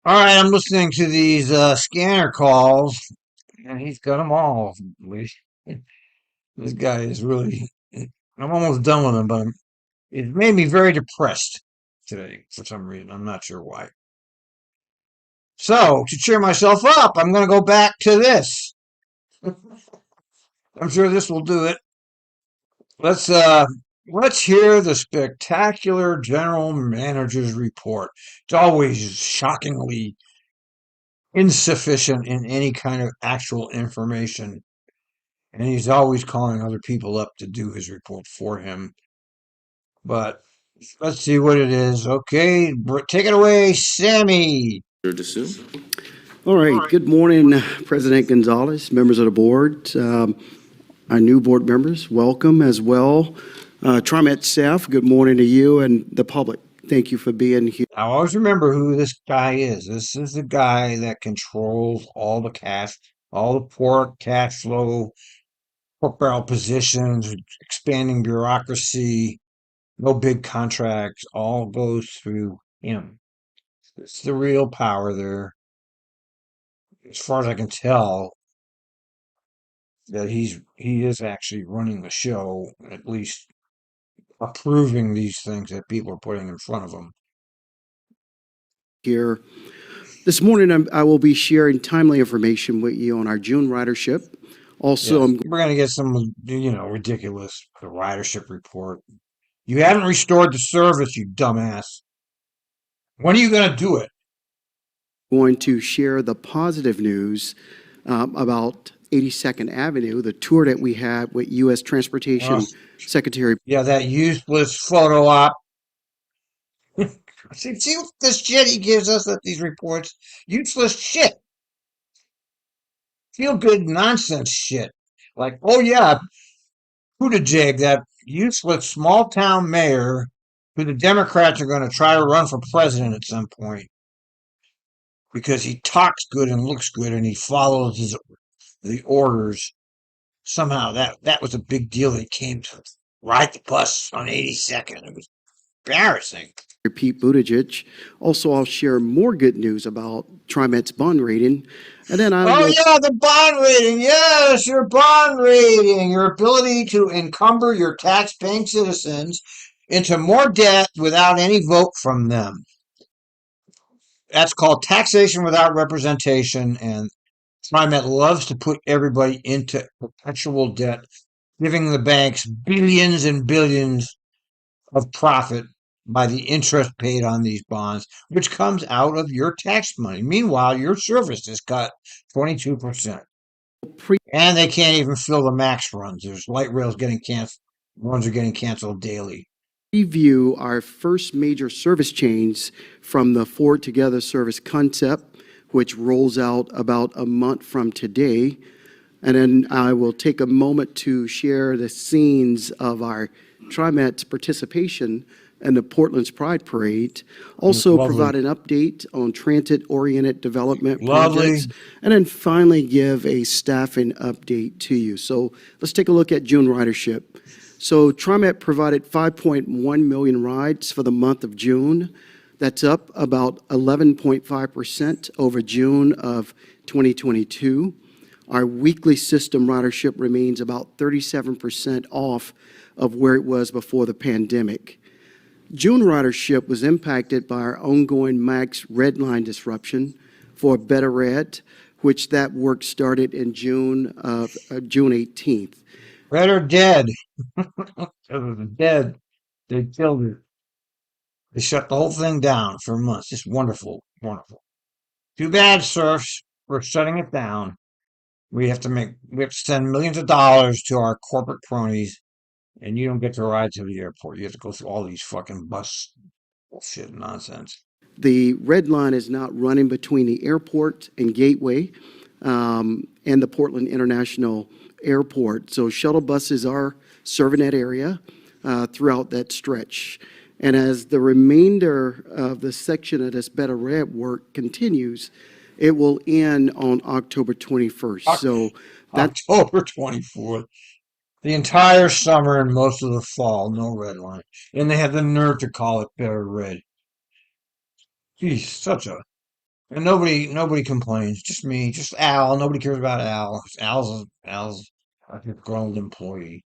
All right, I'm listening to these scanner calls, and he's got them all. This guy is really. I'm almost done with him, but it made me very depressed today for some reason. I'm not sure why. So, to cheer myself up, I'm going to go back to this. I'm sure this will do it. Let's uh, let's hear the spectacular general manager's report. It's always shockingly insufficient in any kind of actual information. And he's always calling other people up to do his report for him. But let's see what it is. Okay, take it away, Sammy. All right. Good morning, President Gonzalez, members of the board, our new board members. Welcome as well. TriMet staff, good morning to you and the public. Thank you for being here. I always remember who this guy is. This is the guy that controls all the cash, all the pork cash flow, pork barrel positions, expanding bureaucracy, no big contracts, all goes through him. It's the real power there. As far as I can tell, that he is actually running the show, at least approving these things that people are putting in front of him. Here this morning, I will be sharing timely information with you on our June ridership. Also, Yes, we're gonna get some, ridiculous the ridership report. You haven't restored the service, you dumbass. When are you gonna do it? going to share the positive news about 82nd Avenue, the tour that we had with U.S. Transportation Secretary. Yeah, that useless photo op. See what this shit he gives us at these reports? Useless shit. Feel good nonsense shit. Like, oh yeah, Buttigieg, that useless small town mayor who the Democrats are going to try to run for president at some point because he talks good and looks good and he follows the orders. Somehow that was a big deal. He came to ride the bus on 82nd. It was embarrassing. Pete Buttigieg. Also, I'll share more good news about TriMet's bond rating. And then I Oh will. yeah, the bond rating. Yes, your bond rating, your ability to encumber your tax-paying citizens into more debt without any vote from them. That's called taxation without representation, and TriMet loves to put everybody into perpetual debt, giving the banks billions and billions of profit by the interest paid on these bonds, which comes out of your tax money. Meanwhile, your service is cut 22%. And they can't even fill the max runs. There's light rails getting canceled. Runs are getting canceled daily. Review our first major service change from the Forward Together service concept, which rolls out about a month from today. And then I will take a moment to share the scenes of our TriMet's participation in the Portland's Pride Parade. Also provide an update on transit-oriented development projects. And then finally give a staffing update to you. So let's take a look at June ridership. So TriMet provided 5.1 million rides for the month of June. That's up about 11.5% over June of 2022. Our weekly system ridership remains about 37% off of where it was before the pandemic. June ridership was impacted by our ongoing MAX red line disruption for Better Red, which that work started in June 18th. Red or dead. Dead. They killed it. They shut the whole thing down for months. Just wonderful, wonderful. Too bad, surfs. We're shutting it down. We have to send millions of dollars to our corporate cronies, and you don't get to ride to the airport. You have to go through all these fucking bus bullshit nonsense. The red line is not running between the airport and Gateway and the Portland International Airport. So shuttle buses are serving that area throughout that stretch. And as the remainder of the section of this Better Red work continues, it will end on October 21st. So that's October 24th. The entire summer and most of the fall, no red line. And they have the nerve to call it Better Red. Geez, such a And nobody complains. Just me, just Al. Nobody cares about Al. Al's a grown employee.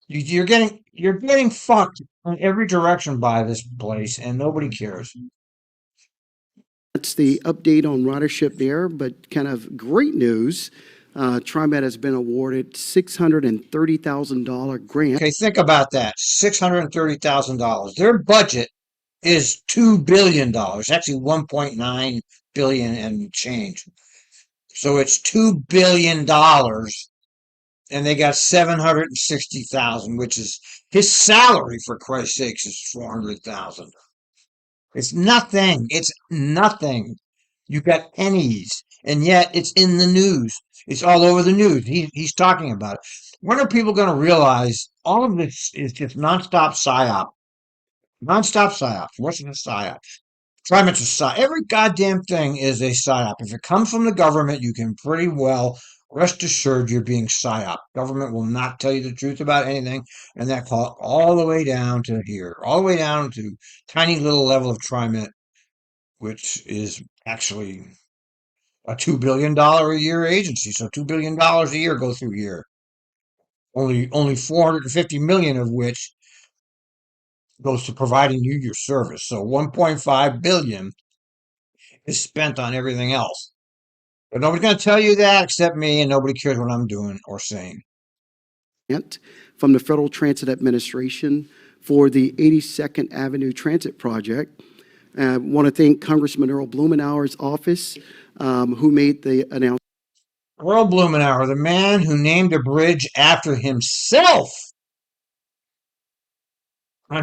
You're getting fucked in every direction by this place, and nobody cares. That's the update on ridership there, but kind of great news. TriMet has been awarded $630,000 grant. Okay, think about that. $630,000. Their budget is $2 billion. Actually, 1.9 billion and change. So it's $2 billion, and they got 760,000, which is his salary. For Christ's sakes, is 400,000. It's nothing. It's nothing. You got pennies, and yet it's in the news. It's all over the news. He's talking about it. When are people going to realize all of this is just nonstop psyop? Nonstop psyop. What's a psyop? TriMet's a psyop. Every goddamn thing is a psyop. If it comes from the government, you can pretty well rest assured you're being psyop. Government will not tell you the truth about anything, and that all the way down to here, all the way down to tiny little level of TriMet, which is actually a $2 billion a year agency. So $2 billion a year go through here. Only 450 million of which goes to providing you your service. So 1.5 billion is spent on everything else. But nobody's going to tell you that except me, and nobody cares what I'm doing or saying. From the Federal Transit Administration for the 82nd Avenue Transit Project. I want to thank Congressman Earl Blumenauer's office, who made the announcement. Earl Blumenauer, the man who named a bridge after himself.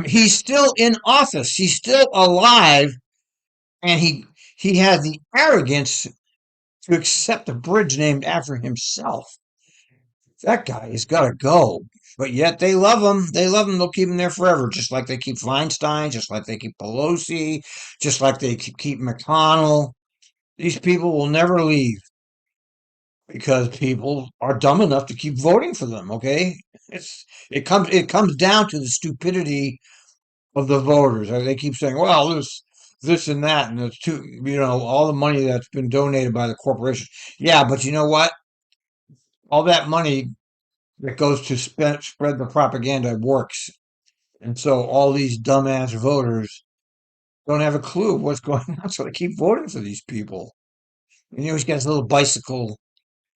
He's still in office. He's still alive, and he has the arrogance to accept a bridge named after himself. That guy has got to go. But yet they love him. They love him. They'll keep him there forever, just like they keep Feinstein, just like they keep Pelosi, just like they keep McConnell. These people will never leave because people are dumb enough to keep voting for them. Okay, it comes down to the stupidity of the voters. They keep saying, "Well, this and that, and it's too, all the money that's been donated by the corporation." Yeah, but you know what? All that money that goes to spread the propaganda works. And so all these dumbass voters don't have a clue of what's going on. So they keep voting for these people. And he's got his little bicycle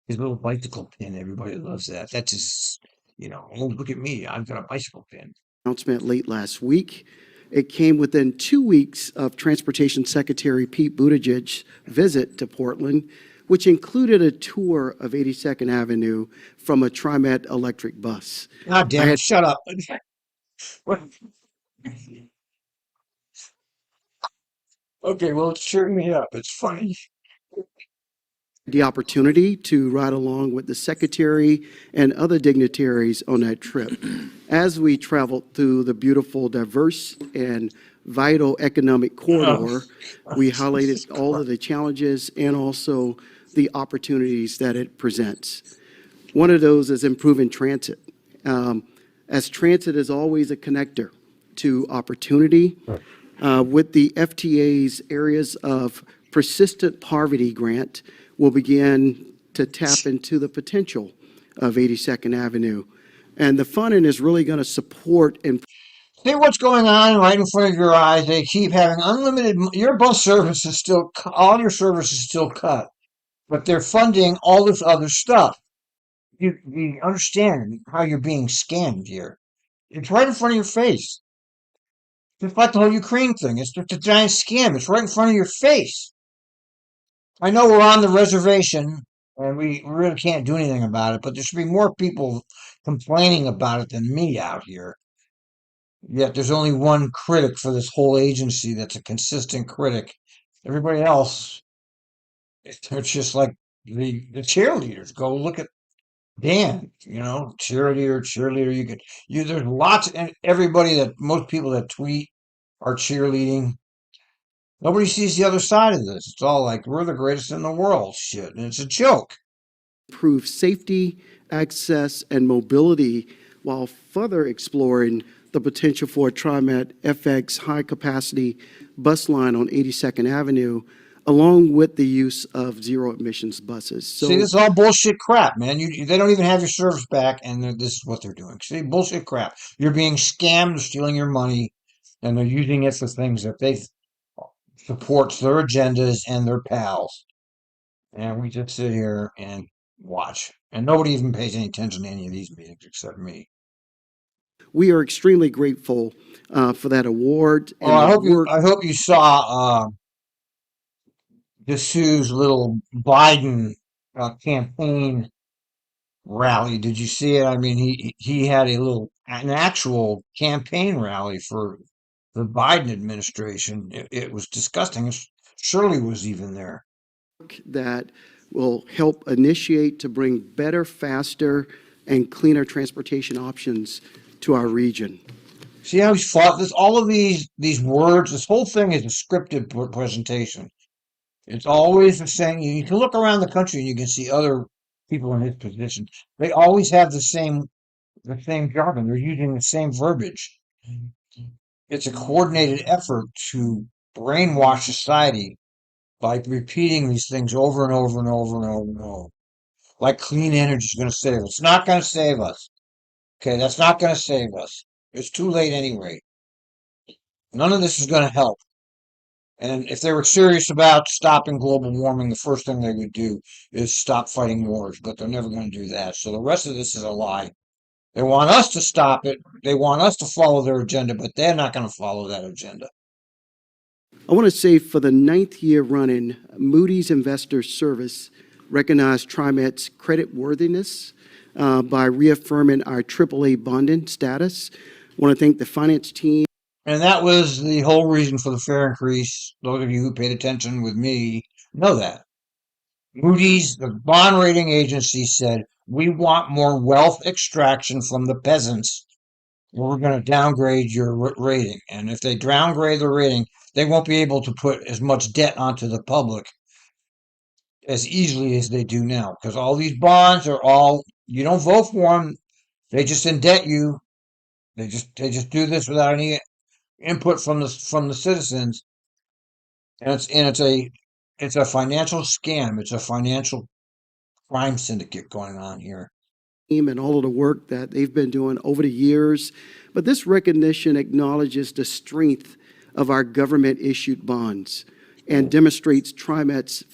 pin. Everybody loves that. That's oh, look at me. I've got a bicycle pin. Announcement late last week. It came within 2 weeks of Transportation Secretary Pete Buttigieg's visit to Portland, which included a tour of 82nd Avenue from a TriMet electric bus. God damn it, shut up. Okay, well, it's cheering me up. It's funny. The opportunity to ride along with the secretary and other dignitaries on that trip. As we traveled through the beautiful, diverse, and vital economic corridor, we highlighted all of the challenges and also the opportunities that it presents. One of those is improving transit. As transit is always a connector to opportunity, with the FTA's Areas of Persistent Poverty grant, will begin to tap into the potential of 82nd Avenue. And the funding is really going to support and See what's going on right in front of your eyes. They keep having unlimited. Your bus service is still, all your service is still cut, but they're funding all this other stuff. You understand how you're being scammed here? It's right in front of your face. Just like the whole Ukraine thing. It's just a giant scam. It's right in front of your face. I know we're on the reservation and we really can't do anything about it, but there should be more people complaining about it than me out here. Yet there's only one critic for this whole agency that's a consistent critic. Everybody else, they're just like the cheerleaders. Go look at Dan, cheerleader. There's lots, and everybody most people that tweet are cheerleading. Nobody sees the other side of this. It's all like, we're the greatest in the world shit. And it's a joke. improve safety, access, and mobility while further exploring the potential for a TriMet FX high-capacity bus line on 82nd Avenue. along with the use of zero emissions buses. So See, this is all bullshit crap, man. They don't even have your service back, and this is what they're doing. See, bullshit crap. You're being scammed, they're stealing your money, and they're using it for things that they supports their agendas and their pals. And we just sit here and watch. And nobody even pays any attention to any of these meetings except me. we are extremely grateful for that award Oh, and the work. I hope you saw Sue's little Biden campaign rally. Did you see it? I mean, he had an actual campaign rally for the Biden administration. It was disgusting. Shirley was even there. That will help initiate to bring better, faster, and cleaner transportation options to our region. See how he's fought this? All of these words. This whole thing is a scripted presentation. It's always the same. You can look around the country and you can see other people in his position. They always have the same jargon. They're using the same verbiage. It's a coordinated effort to brainwash society by repeating these things over and over and over and over and over. Like clean energy is going to save us. It's not going to save us. Okay, that's not going to save us. It's too late anyway. None of this is going to help. And if they were serious about stopping global warming, the first thing they would do is stop fighting wars, but they're never going to do that. So the rest of this is a lie. They want us to stop it. They want us to follow their agenda, but they're not going to follow that agenda. I want to say for the 9th year running, Moody's Investor Service recognized TriMet's credit worthiness by reaffirming our AAA bonding status. I want to thank the finance team. And that was the whole reason for the fare increase. Those of you who paid attention with me know that. Moody's, the bond rating agency, said, we want more wealth extraction from the peasants. We're going to downgrade your rating. And if they downgrade the rating, they won't be able to put as much debt onto the public as easily as they do now. Because all these bonds are all, you don't vote for them. They just indebt you. They just do this without any input from the citizens, and it's a financial scam. It's a financial crime syndicate going on here. And all of the work that they've been doing over the years. But this recognition acknowledges the strength of our government-issued bonds and demonstrates TriMet's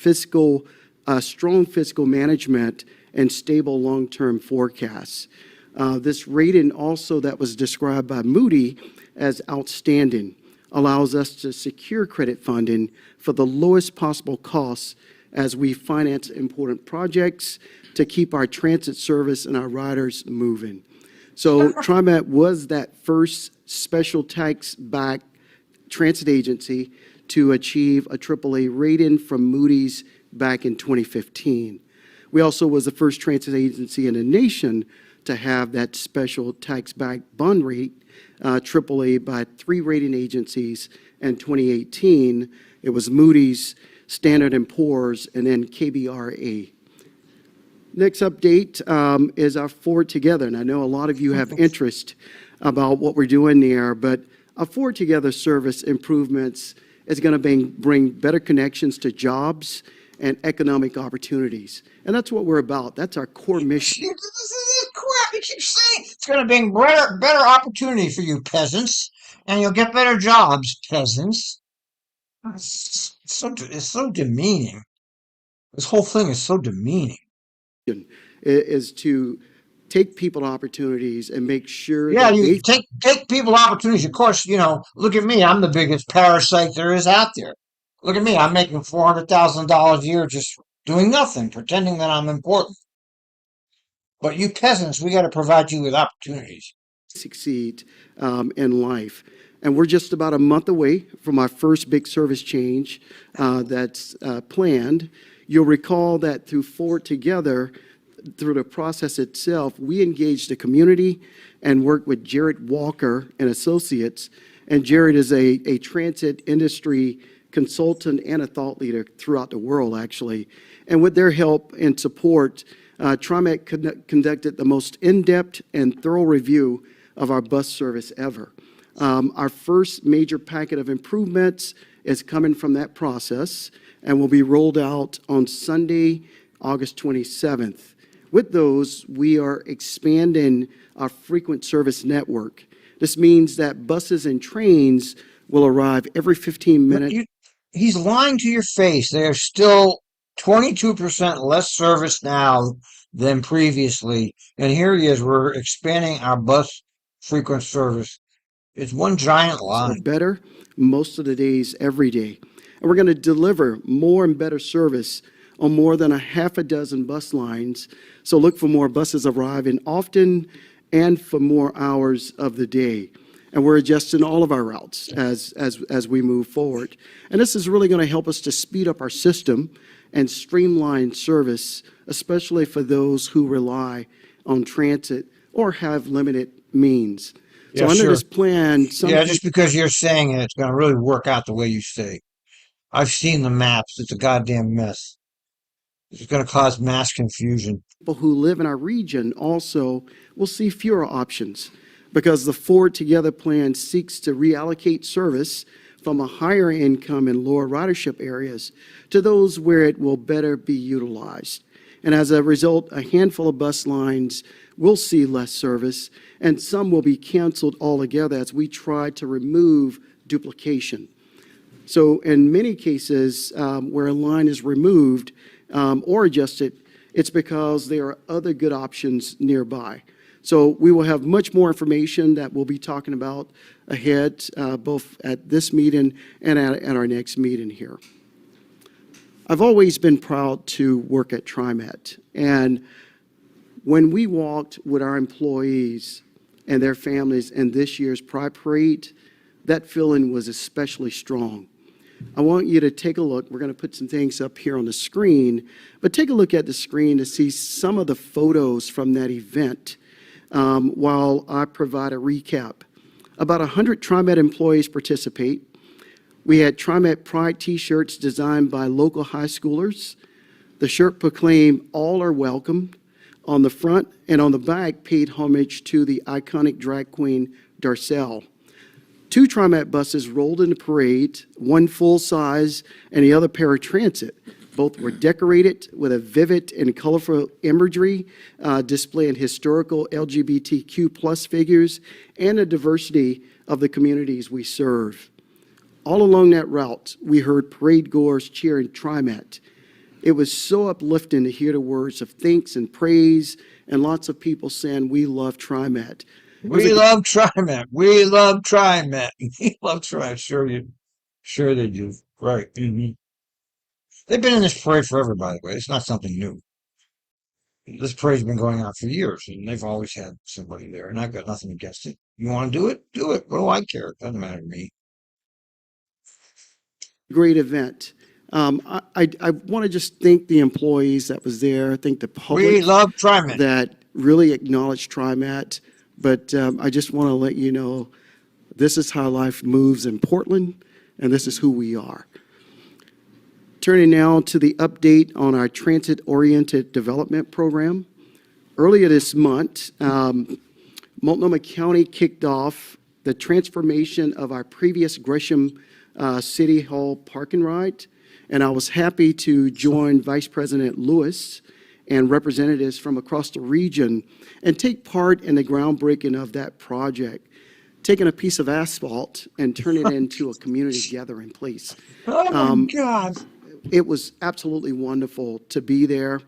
strong fiscal management and stable long-term forecasts. This rating also that was described by Moody as outstanding allows us to secure credit funding for the lowest possible costs as we finance important projects to keep our transit service and our riders moving. So TriMet was that first special tax-backed transit agency to achieve a AAA rating from Moody's back in 2015. We also was the first transit agency in the nation to have that special tax-backed bond rate, AAA, by 3 rating agencies in 2018. It was Moody's, Standard & Poor's, and then KBRA. Next update is our Forward Together, and I know a lot of you have interest about what we're doing there, but our Forward Together service improvements is going to bring better connections to jobs and economic opportunities. And that's what we're about. That's our core mission. This is crap. You keep saying it's going to bring better opportunity for you peasants, and you'll get better jobs, peasants. It's so demeaning. This whole thing is so demeaning. Is to take people opportunities and make sure Yeah, that you take people opportunities. Of course, look at me. I'm the biggest parasite there is out there. Look at me. I'm making $400,000 a year just doing nothing, pretending that I'm important. But you peasants, we got to provide you with opportunities. Succeed in life. And we're just about a month away from our first big service change that's planned. You'll recall that through Forward Together, through the process itself, we engaged the community and worked with Jared Walker and Associates. And Jared is a transit industry consultant and a thought leader throughout the world, actually. And with their help and support, TriMet conducted the most in-depth and thorough review of our bus service ever. Our first major packet of improvements is coming from that process and will be rolled out on Sunday, August 27th. With those, we are expanding our frequent service network. This means that buses and trains will arrive every 15 minutes. He's lying to your face. There's still 22% less service now than previously. And here he is. We're expanding our bus frequent service. It's one giant lie. Or better most of the days, every day. And we're going to deliver more and better service on more than a half a dozen bus lines. So look for more buses arriving often and for more hours of the day. And we're adjusting all of our routes as we move forward. And this is really going to help us to speed up our system and streamline service, especially for those who rely on transit or have limited means. So Yeah, under sure. this plan, Just because you're saying it, it's going to really work out the way you say. I've seen the maps. It's a goddamn mess. It's going to cause mass confusion. people who live in our region also will see fewer options because the Forward Together plan seeks to reallocate service from a higher income and lower ridership areas to those where it will better be utilized. And as a result, a handful of bus lines will see less service, and some will be canceled altogether as we try to remove duplication. So in many cases where a line is removed or adjusted, it's because there are other good options nearby. So we will have much more information that we'll be talking about ahead, both at this meeting and at our next meeting here. I've always been proud to work at TriMet. And when we walked with our employees and their families in this year's Pride Parade, that feeling was especially strong. I want you to take a look. We're going to put some things up here on the screen, but take a look at the screen to see some of the photos from that event while I provide a recap. About 100 TriMet employees participate. We had TriMet Pride T-shirts designed by local high schoolers. The shirt proclaimed, "All are welcome." On the front and on the back paid homage to the iconic drag queen Darcelle. 2 TriMet buses rolled in the parade, one full-size and the other paratransit. Both were decorated with a vivid and colorful imagery displaying historical LGBTQ+ figures and the diversity of the communities we serve. All along that route, we heard parade goers cheering TriMet. It was so uplifting to hear the words of thanks and praise and lots of people saying, "We love TriMet." We love TriMet. We love TriMet. We love TriMet. Sure they do. Right. Mm-hmm. They've been in this parade forever, by the way. It's not something new. This parade's been going on for years, and they've always had somebody there, and I've got nothing against it. You want to do it? Do it. What do I care? It doesn't matter to me. Great event. I want to just thank the employees that was there, thank the public. We love TriMet. That really acknowledged TriMet. But I just want to let you know, this is how life moves in Portland, and this is who we are. Turning now to the update on our transit-oriented development program. Earlier this month, Multnomah County kicked off the transformation of our previous Gresham City Hall parking ride, and I was happy to join Vice President Lewis and representatives from across the region and take part in the groundbreaking of that project, taking a piece of asphalt and turning it into a community gathering place. Oh, my God. It was absolutely wonderful to be there.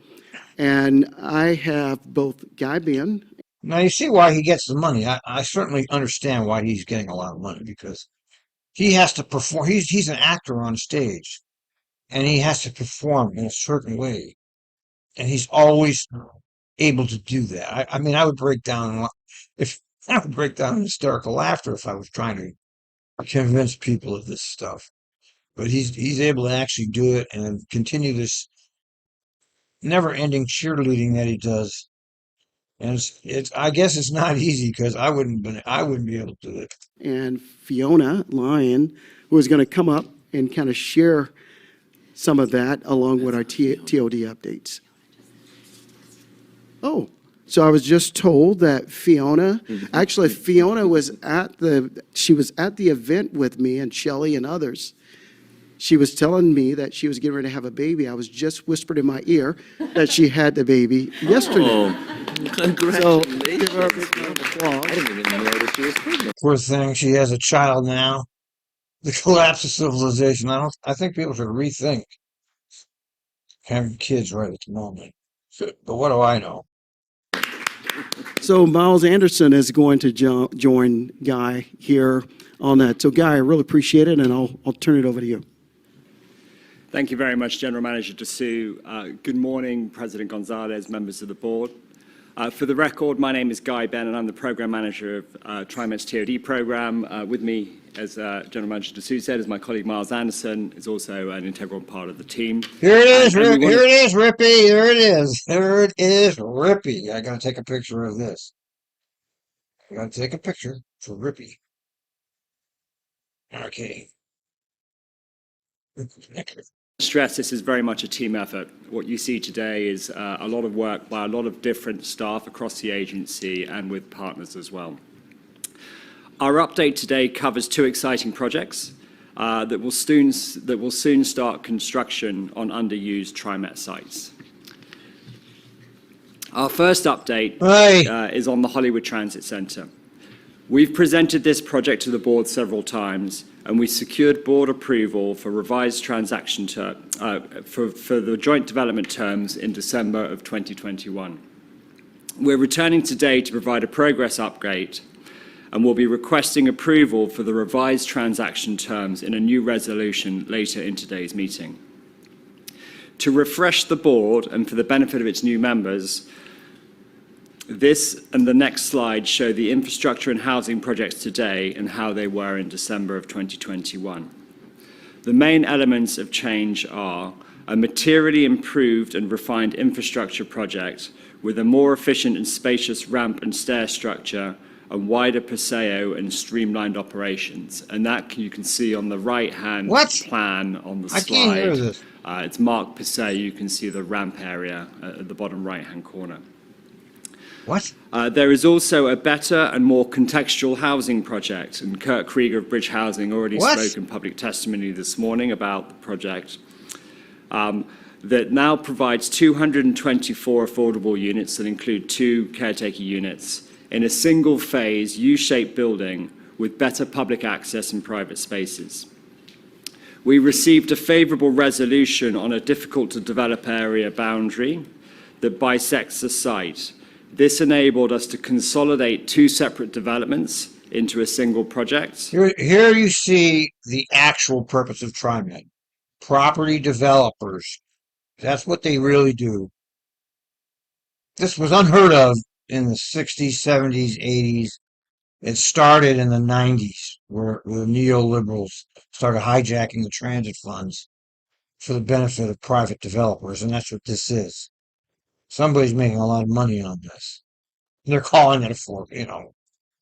And I have both Guy Ben. Now, you see why he gets the money. I certainly understand why he's getting a lot of money, because he has to perform. He's an actor on stage, and he has to perform in a certain way. And he's always able to do that. I mean, I would break down in hysterical laughter if I was trying to convince people of this stuff. But he's able to actually do it and continue this never-ending cheerleading that he does. And I guess it's not easy, because I wouldn't be able to do it. And Fiona Lyon, who is going to come up and kind of share some of that along with our TOD updates. Oh, so I was just told that Fiona was at the event with me and Shelley and others. She was telling me that she was getting ready to have a baby. I was just whispered in my ear that she had the baby yesterday. Oh, So congratulations. give her a big round of applause. I didn't even know that she was pregnant. Poor thing, she has a child now. The collapse of civilization. I think people should rethink having kids right at the moment. But what do I know? So Miles Anderson is going to join Guy here on that. So Guy, I really appreciate it, and I'll turn it over to you. Thank you very much, General Manager Dessou. Good morning, President Gonzalez, members of the board. For the record, my name is Guy Ben, and I'm the Program Manager of TriMet's TOD program. With me, as General Manager Dessou said, is my colleague Miles Anderson, is also an integral part of the team. Here it is, And we here it is, Rippy. There it is. There it is, Rippy. I gotta take a picture of this. I gotta take a picture for Rippy. Okay. Stress this is very much a team effort. What you see today is a lot of work by a lot of different staff across the agency and with partners as well. Our update today covers two exciting projects that will soon start construction on underused TriMet sites. Our first update is on the Hollywood Transit Center. We've presented this project to the board several times, and we secured board approval for revised transaction for the joint development terms in December of 2021. We're returning today to provide a progress update, and we'll be requesting approval for the revised transaction terms in a new resolution later in today's meeting. To refresh the board and for the benefit of its new members, this and the next slide show the infrastructure and housing projects today and how they were in December of 2021. The main elements of change are a materially improved and refined infrastructure project with a more efficient and spacious ramp and stair structure, a wider paseo and streamlined operations. And that you can see on the right-hand plan on the slide. I can't hear this. It's marked paseo. You can see the ramp area at the bottom right-hand corner. What? There is also a better and more contextual housing project, and Kurt Krieger of Bridge Housing already spoke in public testimony this morning about the project, that now provides 224 affordable units that include 2 caretaker units in a single-phase U-shaped building with better public access and private spaces. We received a favorable resolution on a difficult-to-develop area boundary that bisects the site. This enabled us to consolidate 2 separate developments into a single project. Here you see the actual purpose of TriMet. Property developers. That's what they really do. This was unheard of in the 60s, 70s, 80s. It started in the 90s, where the neoliberals started hijacking the transit funds for the benefit of private developers, and that's what this is. Somebody's making a lot of money on this. They're calling it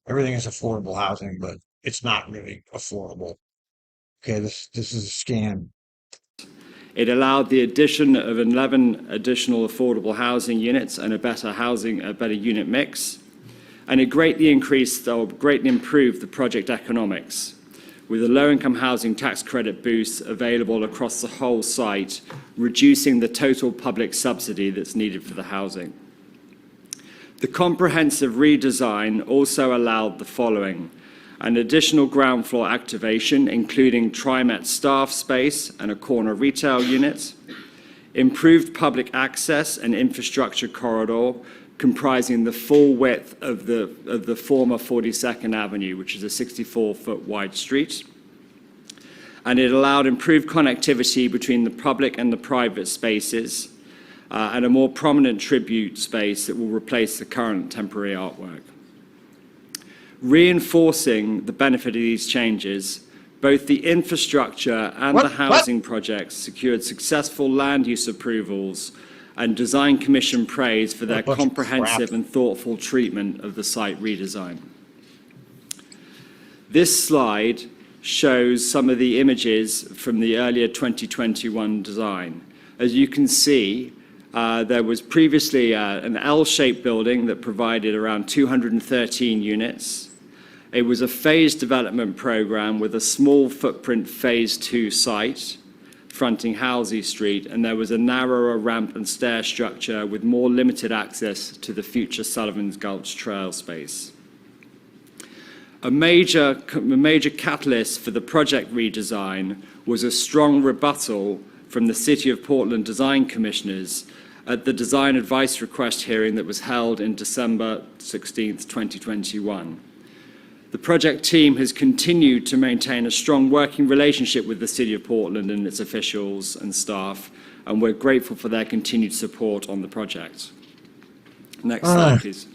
everything is affordable housing, but it's not really affordable. Okay, this is a scam. It allowed the addition of 11 additional affordable housing units and a better unit mix. And it greatly improved the project economics, with a low-income housing tax credit boost available across the whole site, reducing the total public subsidy that's needed for the housing. The comprehensive redesign also allowed the following: an additional ground floor activation, including TriMet staff space and a corner retail unit, improved public access and infrastructure corridor, comprising the full width of the former 42nd Avenue, which is a 64-foot wide street. And it allowed improved connectivity between the public and the private spaces, and a more prominent tribute space that will replace the current temporary artwork. Reinforcing the benefit of these changes, both the infrastructure and the housing projects secured successful land use approvals and Design Commission praise for their comprehensive and thoughtful treatment of the site redesign. This slide shows some of the images from the earlier 2021 design. As you can see, there was previously an L-shaped building that provided around 213 units. It was a phased development program with a small footprint phase 2 site. fronting Halsey Street, and there was a narrower ramp and stair structure with more limited access to the future Sullivan's Gulch trail space. A major catalyst for the project redesign was a strong rebuttal from the City of Portland Design Commissioners at the design advice request hearing that was held in December 16th, 2021. The project team has continued to maintain a strong working relationship with the City of Portland and its officials and staff, and we're grateful for their continued support on the project. Next slide, please.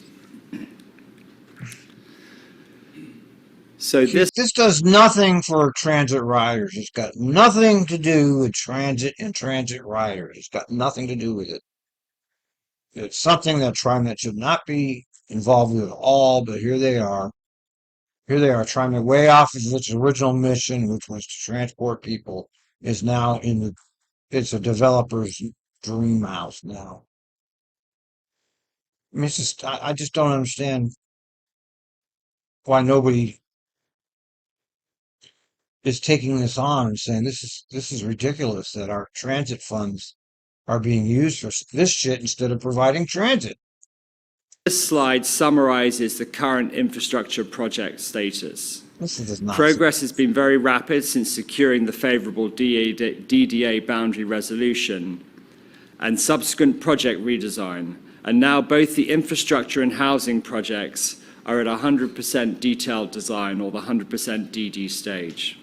So this does nothing for transit riders. It's got nothing to do with transit and transit riders. It's got nothing to do with it. It's something that TriMet should not be involved with at all, but here they are. Here they are, TriMet, way off of its original mission, which was to transport people, is now it's a developer's dream house now. I mean, it's just, I just don't understand why nobody is taking this on and saying this is ridiculous that our transit funds are being used for this shit instead of providing transit. This slide summarizes the current infrastructure project status. This Progress has been very rapid since securing the favorable DDA boundary resolution and subsequent project redesign. And now both the infrastructure and housing projects are at 100% detailed design, or the 100% DD stage.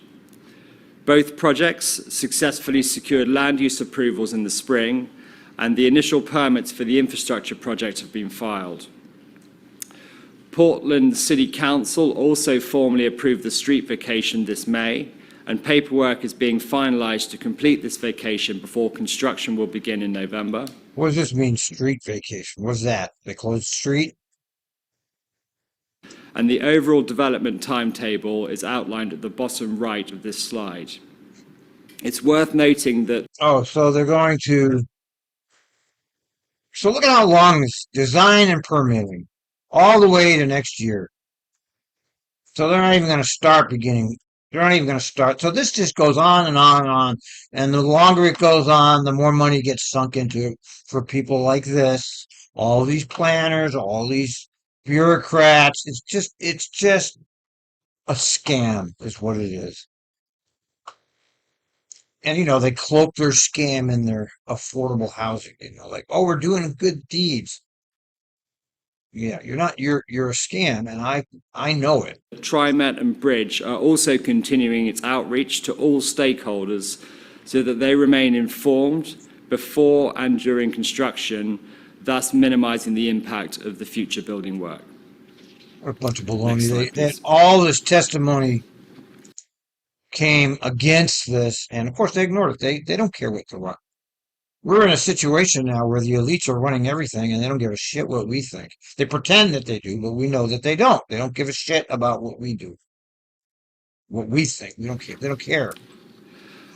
Both projects successfully secured land use approvals in the spring, and the initial permits for the infrastructure project have been filed. Portland City Council also formally approved the street vacation this May, and paperwork is being finalized to complete this vacation before construction will begin in November. What does this mean, street vacation? What's that? They closed the street? And the overall development timetable is outlined at the bottom right of this slide. It's worth noting that... Oh, so they're going to... So look at how long this design and permitting, all the way to next year. So they're not even going to start beginning. They're not even going to start. So this just goes on and on and on. And the longer it goes on, the more money gets sunk into it for people like this, all these planners, all these bureaucrats. It's just a scam is what it is. And, you know, they cloak their scam in their affordable housing, you know, like, oh, we're doing good deeds. Yeah, you're a scam, and I know it. TriMet and Bridge are also continuing its outreach to all stakeholders so that they remain informed before and during construction, thus minimizing the impact of the future building work. What a bunch of baloney. All this testimony came against this, and of course they ignored it. They don't care what to run. We're in a situation now where the elites are running everything, and they don't give a shit what we think. They pretend that they do, but we know that they don't. They don't give a shit about what we do, what we think. We don't care. They don't care.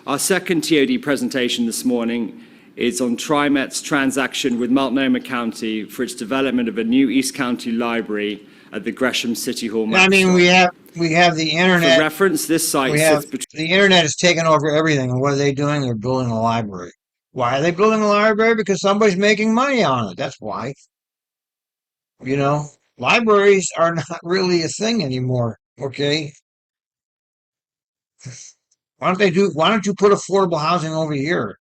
Our second TOD presentation this morning is on TriMet's transaction with Multnomah County for its development of a new East County library at the Gresham City Hall. I mean, we have the internet. For reference, this site sits the internet has taken over everything, and what are they doing? They're building a library. Why are they building a library? Because somebody's making money on it. That's why. You know, libraries are not really a thing anymore. Okay. Why don't you put affordable housing over here?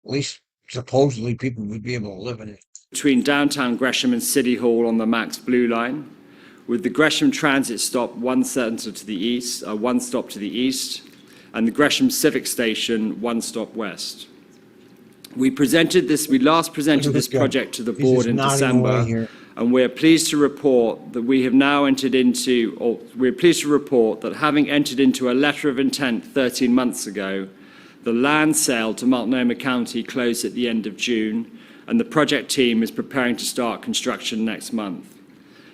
At least supposedly people would be able to live in it. Between downtown Gresham and City Hall on the Max Blue Line, with the Gresham Transit stop one stop to the east, and the Gresham Civic Station one stop west. We last presented this project to the board in December, and we're pleased to report that having entered into a letter of intent 13 months ago, the land sale to Multnomah County closed at the end of June, and the project team is preparing to start construction next month.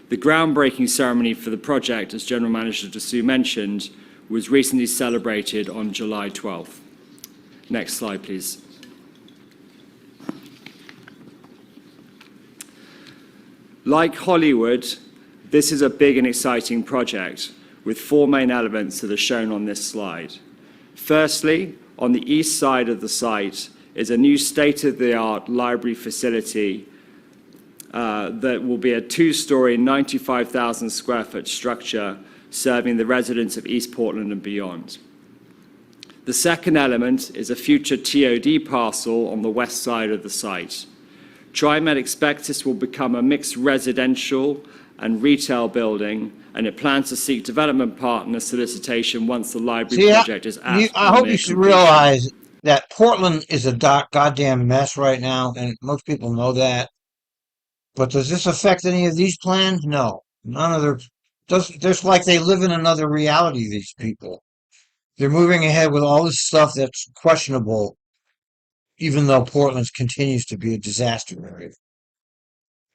The groundbreaking ceremony for the project, as General Manager Dessou mentioned, was recently celebrated on July 12th. Next slide, please. Like Hollywood, this is a big and exciting project with four main elements that are shown on this slide. Firstly, On the east side of the site is a new state-of-the-art library facility that will be a two-story, 95,000 square foot structure serving the residents of East Portland and beyond. The second element is a future TOD parcel on the west side of the site. TriMet expects this will become a mixed residential and retail building, and it plans to seek development partner solicitation once the library project is at. I hope you should realize that Portland is a goddamn mess right now, and most people know that. But does this affect any of these plans? No. None of their there's like they live in another reality, these people. They're moving ahead with all this stuff that's questionable, even though Portland continues to be a disaster area.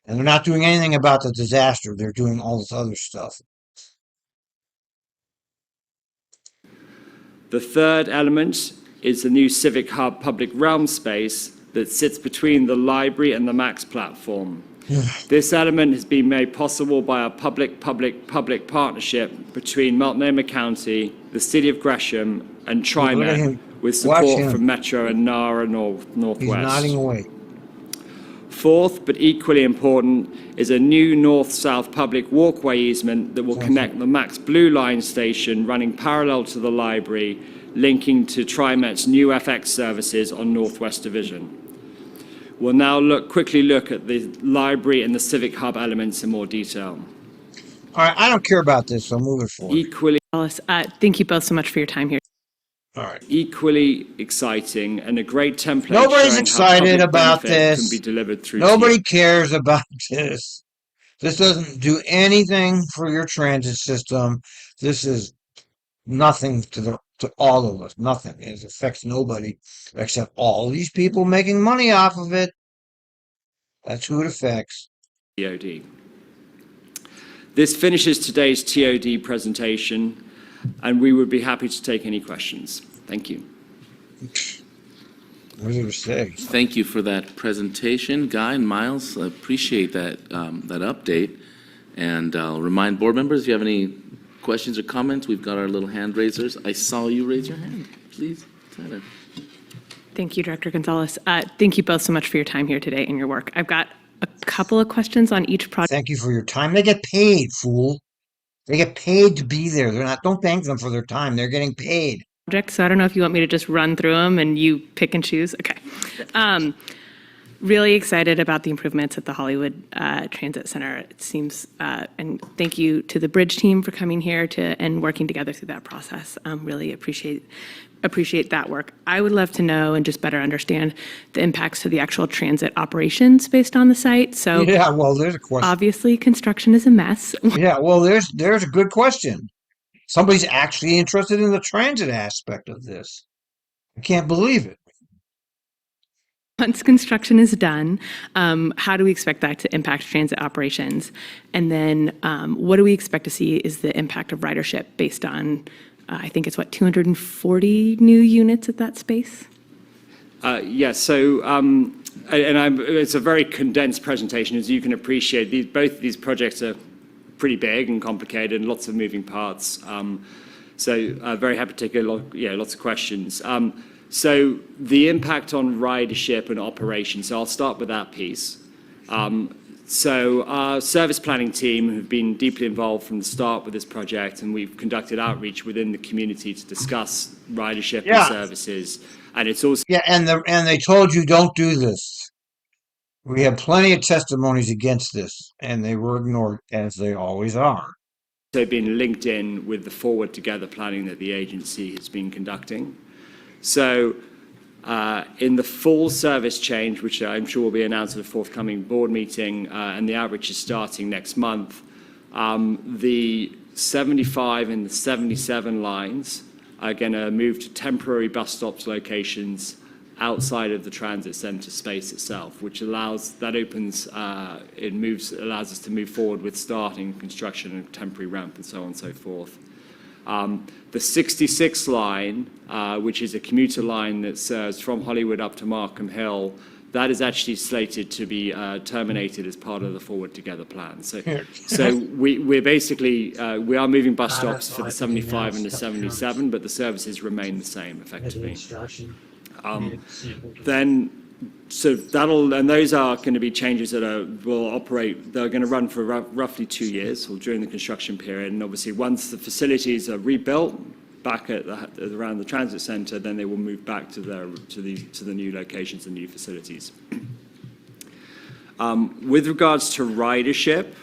And they're not doing anything about the disaster. They're doing all this other stuff. The third element is the new Civic Hub public realm space that sits between the library and the Max platform. This element has been made possible by a public-public partnership between Multnomah County, the City of Gresham, and TriMet, with support from Metro and NARA Northwest. He's nodding away. Fourth, but equally important, is a new north-south public walkway easement that will connect the Max Blue Line station running parallel to the library, linking to TriMet's new FX services on Northwest Division. We'll now quickly look at the library and the Civic Hub elements in more detail. All right, I don't care about this, so move it forward. Equally, thank you both so much for your time here. All right. Equally exciting and a great template. Nobody's excited about this. Can be delivered through. Nobody cares about this. This doesn't do anything for your transit system. This is nothing to all of us. Nothing. It affects nobody except all these people making money off of it. That's who it affects. TOD. This finishes today's TOD presentation, and we would be happy to take any questions. Thank you. What was it to say? Thank you for that presentation, Guy and Miles. I appreciate that update. And I'll remind board members, if you have any questions or comments, we've got our little hand raisers. I saw you raise your hand. Please, Tyler. Thank you, Director Gonzalez. Thank you both so much for your time here today and your work. I've got a couple of questions on each project. Thank you for your time. They get paid, fool. They get paid to be there. Don't thank them for their time. They're getting paid. So I don't know if you want me to just run through them and you pick and choose. Okay. Really excited about the improvements at the Hollywood Transit Center. It seems, and thank you to the Bridge team for coming here and working together through that process. Really appreciate that work. I would love to know and just better understand the impacts to the actual transit operations based on the site. So yeah, well, there's a question. Obviously, construction is a mess. Yeah, well, there's a good question. Somebody's actually interested in the transit aspect of this. I can't believe it. Once construction is done, how do we expect that to impact transit operations? And then what do we expect to see is the impact of ridership based on, I think it's 240 new units at that space? Yes, so, it's a very condensed presentation. As you can appreciate, both of these projects are pretty big and complicated and lots of moving parts. Very happy to take lots of questions. So the impact on ridership and operations, so I'll start with that piece. So our service planning team have been deeply involved from the start with this project, and we've conducted outreach within the community to discuss ridership and services. And it's also... Yeah, and they told you don't do this. We have plenty of testimonies against this, and they were ignored, as they always are. So been linked in with the Forward Together planning that the agency has been conducting. So in the full service change, which I'm sure will be announced at a forthcoming board meeting, and the outreach is starting next month, the 75 and the 77 lines are going to move to temporary bus stops locations outside of the transit center space itself, which allows us to move forward with starting construction and temporary ramp and so on and so forth. The 66 line, which is a commuter line that serves from Hollywood up to Markham Hill, that is actually slated to be terminated as part of the Forward Together plan. So we're basically, we are moving bus stops for the 75 and the 77, but the services remain the same effectively. So those are going to be changes that will operate, they're going to run for roughly 2 years or during the construction period. And obviously, once the facilities are rebuilt back around the transit center, then they will move back to the new locations and new facilities. With regards to ridership,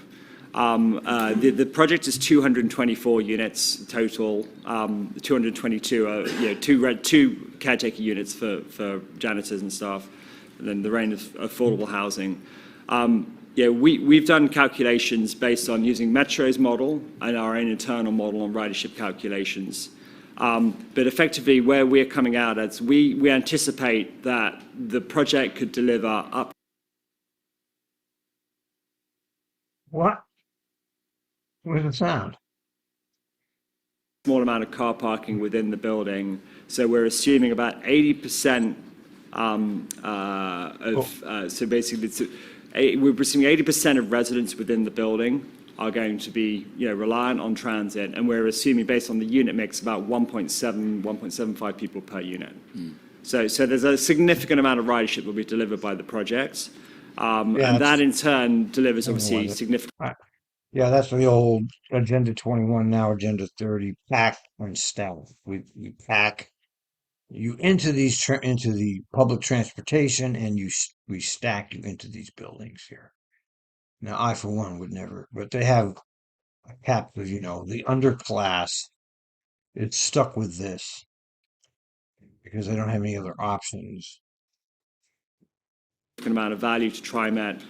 the project is 224 units total. 222 are two caretaker units for janitors and staff, and then the range of affordable housing. We've done calculations based on using Metro's model and our own internal model on ridership calculations. But effectively, where we're coming out as we anticipate that the project could deliver up. What? Where's the sound? Small amount of car parking within the building. So we're assuming about 80% so basically we're assuming 80% of residents within the building are going to be reliant on transit, and we're assuming based on the unit mix about 1.75 people per unit. So there's a significant amount of ridership that will be delivered by the project, and that in turn delivers obviously significant. Yeah, that's the old Agenda 21, now Agenda 30, pack and stack. We pack you into into the public transportation, and we stack you into these buildings here. Now, I for one would never, but they have a captive, the underclass. It's stuck with this because they don't have any other options. Amount of value to TriMet.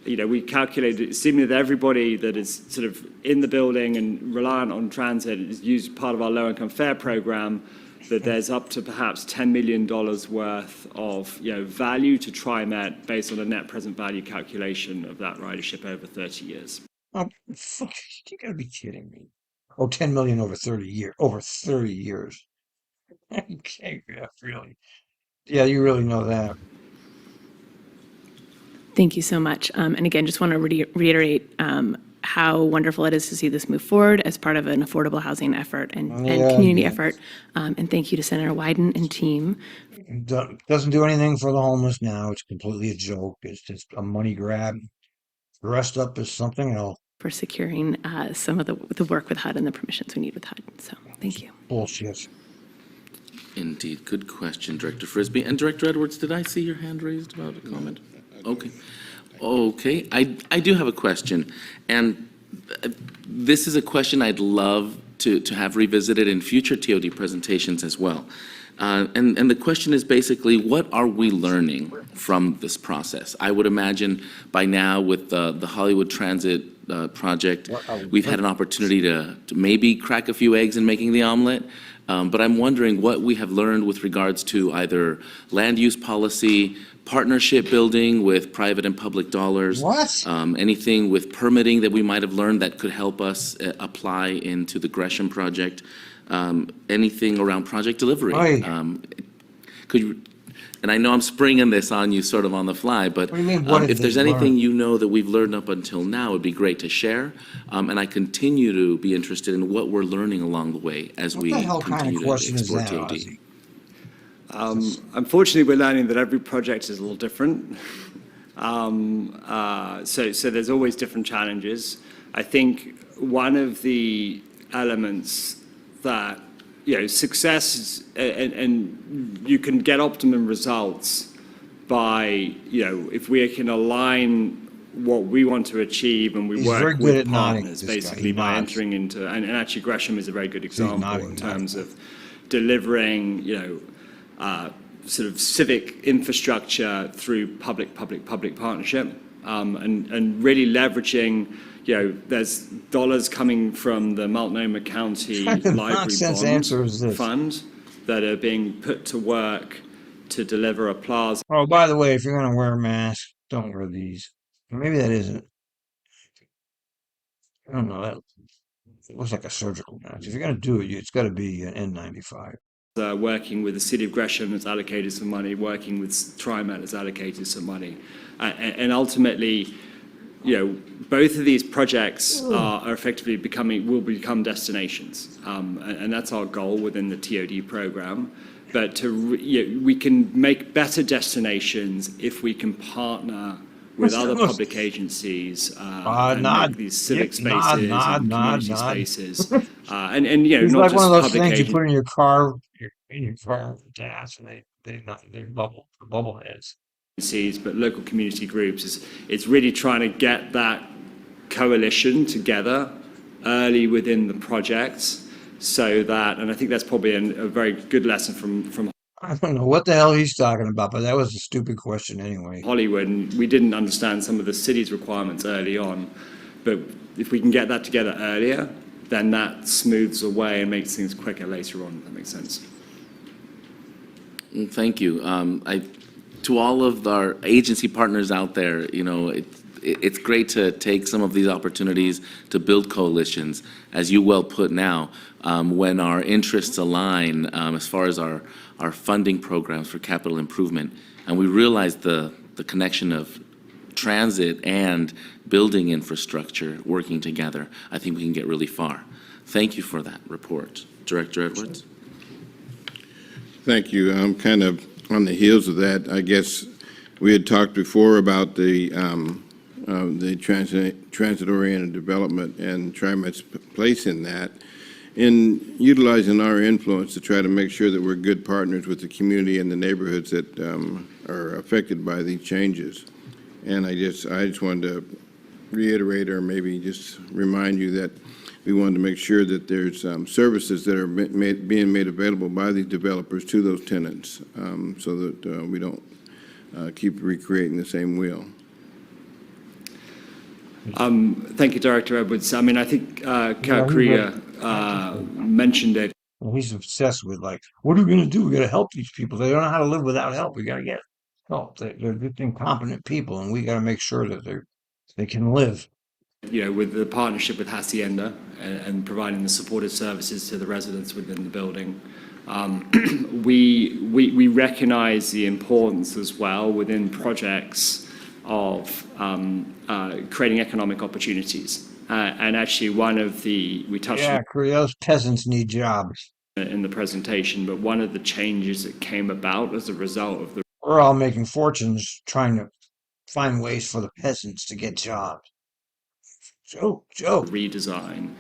We calculated, assuming that everybody that is sort of in the building and reliant on transit is used part of our low-income fare program, that there's up to perhaps $10 million worth of value to TriMet based on a net present value calculation of that ridership over 30 years. Oh, fuck, you gotta be kidding me. Oh, 10 million over 30 years. Over 30 years. Okay, yeah, really. Yeah, you really know that. Thank you so much. And again, just want to reiterate how wonderful it is to see this move forward as part of an affordable housing effort and community effort. And thank you to Senator Wyden and team. Doesn't do anything for the homeless now. It's completely a joke. It's just a money grab. Dressed up as something else. For securing some of the work with HUD and the permissions we need with HUD. So thank you. Bullshit. Indeed. Good question, Director Frisbee. And Director Edwards, did I see your hand raised about a comment? Okay. Okay. I do have a question. And this is a question I'd love to have revisited in future TOD presentations as well. And the question is basically, what are we learning from this process? I would imagine by now with the Hollywood Transit project, we've had an opportunity to maybe crack a few eggs in making the omelet. But I'm wondering what we have learned with regards to either land use policy, partnership building with private and public dollars. Anything with permitting that we might have learned that could help us apply into the Gresham project. Anything around project delivery. Could you, and I know I'm springing this on you sort of on the fly, but if there's anything that we've learned up until now, it'd be great to share. And I continue to be interested in what we're learning along the way as we continue to explore TOD. Unfortunately, we're learning that every project is a little different. So there's always different challenges. I think one of the elements that success and you can get optimum results by if we can align what we want to achieve and we work with partners basically by entering into and actually Gresham is a very good example in terms of delivering sort of civic infrastructure through public partnership and really leveraging. There's dollars coming from the Multnomah County Library Bond Fund that are being put to work to deliver a plaza. Oh, by the way, if you're going to wear a mask, don't wear these. Maybe that isn't. I don't know. That looks like a surgical mask. If you're going to do it, it's got to be an N95. Working with the City of Gresham has allocated some money, working with TriMet has allocated some money. And ultimately, both of these projects are effectively will become destinations. And that's our goal within the TOD program. But we can make better destinations if we can partner with other public agencies and make these civic spaces and community spaces. And It's not like one just of those public things you agencies. put in your car, gas, and they bubble heads. But local community groups it's really trying to get that coalition together early within the projects so that, and I think that's probably a very good lesson from I don't know what the hell he's talking about, but that was a stupid question anyway. Hollywood. And we didn't understand some of the city's requirements early on, but if we can get that together earlier, then that smooths away and makes things quicker later on, if that makes sense. Thank you. To all of our agency partners out there, it's great to take some of these opportunities to build coalitions, as you well put now, when our interests align as far as our funding programs for capital improvement, and we realize the connection of transit and building infrastructure working together. I think we can get really far. Thank you for that report. Director Edwards? Thank you. I'm kind of on the heels of that. I guess we had talked before about the transit-oriented development and TriMet's place in that, in utilizing our influence to try to make sure that we're good partners with the community and the neighborhoods that are affected by these changes. And I just wanted to reiterate or maybe just remind you that we wanted to make sure that there's services that are being made available by these developers to those tenants so that we don't keep recreating the same wheel. Thank you, Director Edwards. I mean, I think Kurt Krieger mentioned it. Well, he's obsessed with what are we going to do? We got to help these people. They don't know how to live without help. We got to get help. They're just incompetent people, and we got to make sure that they can live. With the partnership with Hacienda and providing the supportive services to the residents within the building, we recognize the importance as well within projects of creating economic opportunities. And actually, we touched on those peasants need jobs. In the presentation, but one of the changes that came about as a result of we're all making fortunes trying to find ways for the peasants to get jobs. Joe. Redesign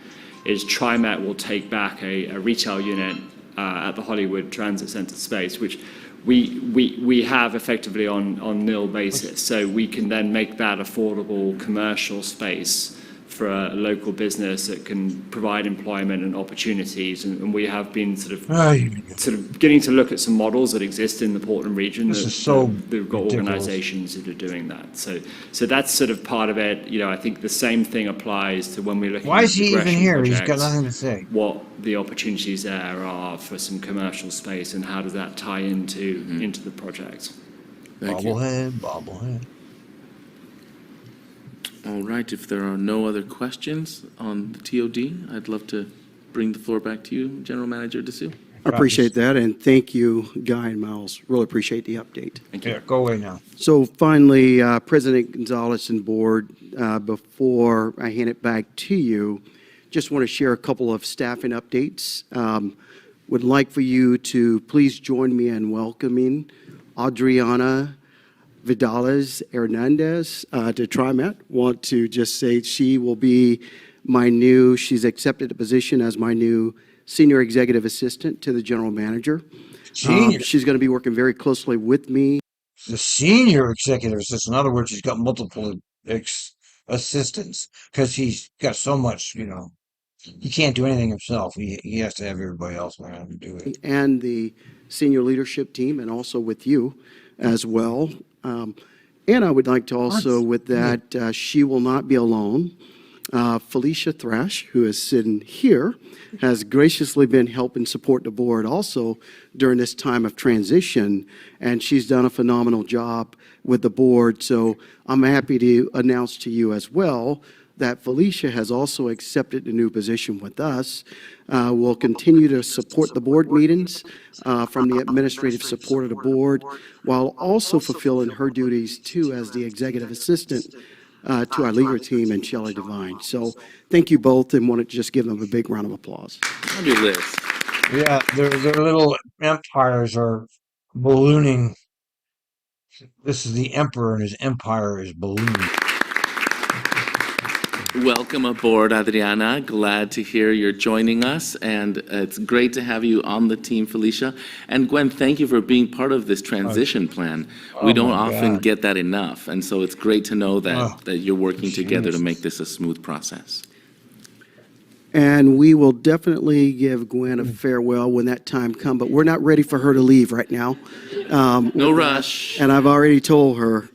is TriMet will take back a retail unit at the Hollywood Transit Center space, which we have effectively on nil basis. So we can then make that affordable commercial space for a local business that can provide employment and opportunities. And we have been sort of getting to look at some models that exist in the Portland region. This is so they've got ridiculous. organizations that are doing that. So that's sort of part of it. I think the same thing applies to when we're looking Why at is he even progression here? He's got projects, nothing to say. what the opportunities there are for some commercial space and how does that tie into the project. Thank you. Bobblehead. All right, if there are no other questions on the TOD, I'd love to bring the floor back to you, General Manager DeSue. I appreciate that, and thank you, Guy and Miles. Really appreciate the update. Thank you. Yeah, go away now. So finally, President Gonzalez and Board, before I hand it back to you, just want to share a couple of staffing updates. Would like for you to please join me in welcoming Adriana Vidales Hernandez to TriMet. Want to just say she will be she's accepted a position as my new Senior Executive Assistant to the General Manager. Senior. She's going to be working very closely with me. The Senior Executive Assistant. In other words, he's got multiple assistants because he's got so much, he can't do anything himself. He has to have everybody else around to do it. And the senior leadership team, and also with you as well. And I would like to also, with that, she will not be alone. Felicia Thrash, who is sitting here, has graciously been helping support the board also during this time of transition, and she's done a phenomenal job with the board. So I'm happy to announce to you as well that Felicia has also accepted a new position with us. Will continue to support the board meetings from the administrative support of the board, while also fulfilling her duties too as the executive assistant to our legal team and Shelley Devine. So thank you both, and want to just give them a big round of applause. Fabulous. Yeah, their little empires are ballooning. This is the emperor, and his empire is ballooning. Welcome aboard, Adriana. Glad to hear you're joining us, and it's great to have you on the team, Felicia. And Gwen, thank you for being part of this transition plan. We don't often get that enough, and so it's great to know that you're working together to make this a smooth process. And we will definitely give Gwen a farewell when that time comes, but we're not ready for her to leave right now. No rush. And I've already told her.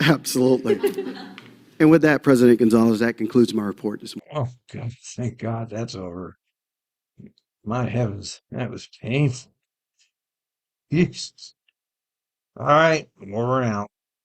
Absolutely. And with that, President Gonzalez, that concludes my report this morning. Oh, God, thank God that's over. My heavens, that was painful. Jesus. All right, over and out.